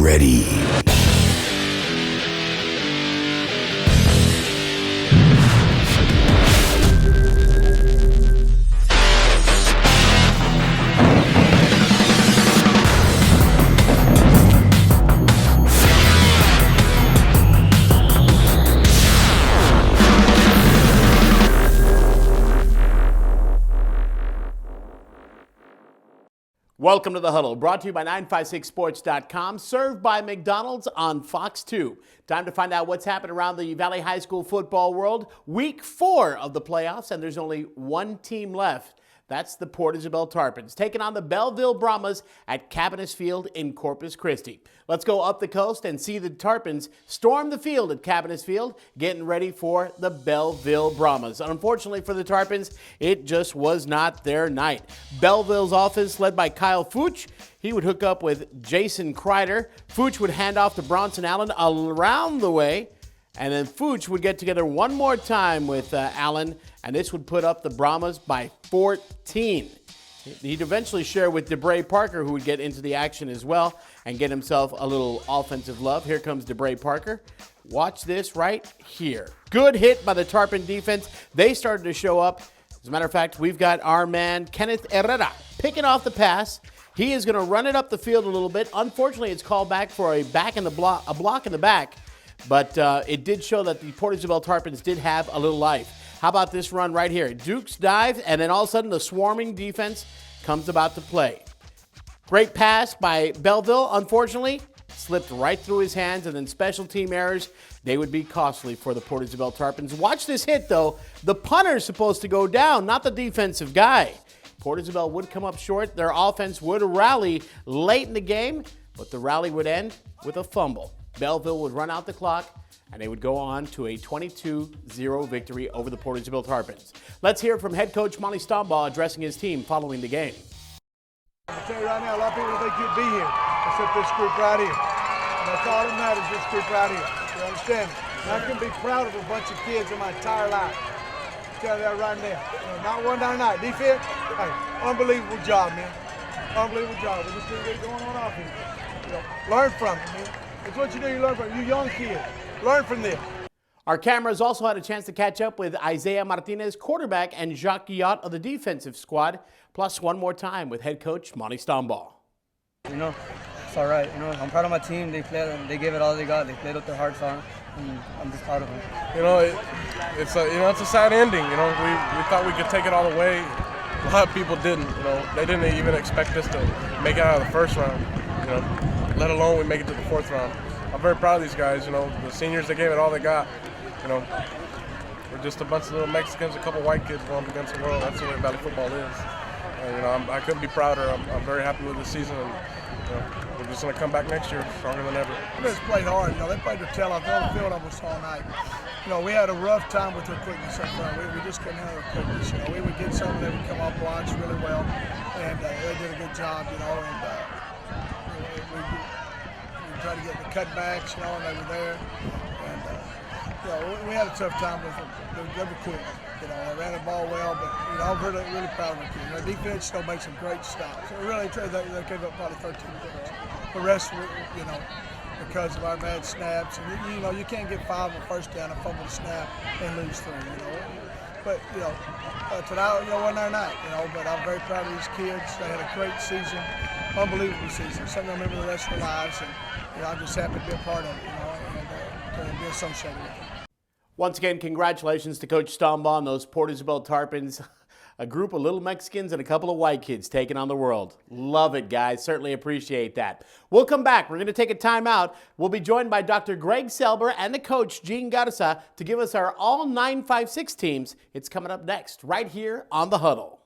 ready. Welcome to The Huddle, brought to you by 956sports.com, served by McDonald's on Fox 2. Time to find out what's happened around the Valley High School football world. Week 4 of the playoffs, and there's only one team left. That's the Port Isabel Tarpons, taking on the Belleville Brahmas at Cabaniss Field in Corpus Christi. Let's go up the coast and see the Tarpons storm the field at Cabaniss Field, getting ready for the Belleville Brahmas. Unfortunately for the Tarpons, it just was not their night. Belleville's offense, led by Kyle Fooch, he would hook up with Jason Kreider. Fooch would hand off to Bronson Allen around the way, and then Fooch would get together one more time with Allen, and this would put up the Brahmas by 14. He'd eventually share with DeBray Parker, who would get into the action as well and get himself a little offensive love. Here comes DeBray Parker. Watch this right here. Good hit by the Tarpon defense. They started to show up. As a matter of fact, we've got our man, Kenneth Herrera, picking off the pass. He is going to run it up the field a little bit. Unfortunately, it's called back for a block in the back. But it did show that the Port Isabel Tarpons did have a little life. How about this run right here? Duke's dive, and then all of a sudden the swarming defense comes about to play. Great pass by Belleville, unfortunately, slipped right through his hands, and then special team errors, they would be costly for the Port Isabel Tarpons. Watch this hit, though. The punter's supposed to go down, not the defensive guy. Port Isabel would come up short. Their offense would rally late in the game, but the rally would end with a fumble. Belleville would run out the clock, and they would go on to a 22-0 victory over the Port Isabel Tarpons. Let's hear from head coach Monty Stombaugh addressing his team following the game. I'll tell you right now, a lot of people think you'd be here, except this group right here. And that's all that matters, this group right here. You understand me? And I can be proud of a bunch of kids in my entire life. I'll tell you that right now. Not one down night. Defense, hey, unbelievable job, man. Unbelievable job. We just didn't get going on offense. Learn from it, man. That's what you do, you learn from it. You young kids. Learn from this. Our cameras also had a chance to catch up with Isaiah Martinez, quarterback, and Jacques Guillot of the defensive squad, plus one more time with head coach Monty Stombaugh. It's all right. I'm proud of my team. They gave it all they got. They played with their hearts on, and I'm just proud of them. It's a sad ending. We thought we could take it all the way. A lot of people didn't. They didn't even expect us to make it out of the first round. Let alone we make it to the fourth round. I'm very proud of these guys. The seniors, they gave it all they got. We're just a bunch of little Mexicans, a couple white kids going up against the world. That's the way Valley football is. And, I couldn't be prouder. I'm very happy with this season. And, we're just going to come back next year stronger than ever. They just played hard. They played their tail off. They on the field almost all night. We had a rough time with their quickness up front. We just couldn't handle their quickness. We would get some of them to come off blocks really well, and they did a good job. We tried to get the cutbacks, and they were there. And we had a tough time with them. They were quick. They ran the ball well, but I'm really, really proud of them. Their defense still makes some great stops. Really, they gave up probably 13 points. The rest, because of our bad snaps, and you can't get 5 on first down and fumble the snap and lose 3. But tonight, wasn't our night. But I'm very proud of these kids. They had a great season, unbelievable season. Something to remember the rest of their lives, and I'm just happy to be a part of it, and to be associated with it. Once again, congratulations to Coach Stombaugh and those Port Isabel Tarpons. A group of little Mexicans and a couple of white kids taking on the world. Love it, guys. Certainly appreciate that. We'll come back. We're going to take a timeout. We'll be joined by Dr. Greg Selber and the coach, Gene Garza, to give us our all 956 teams. It's coming up next, right here on The Huddle.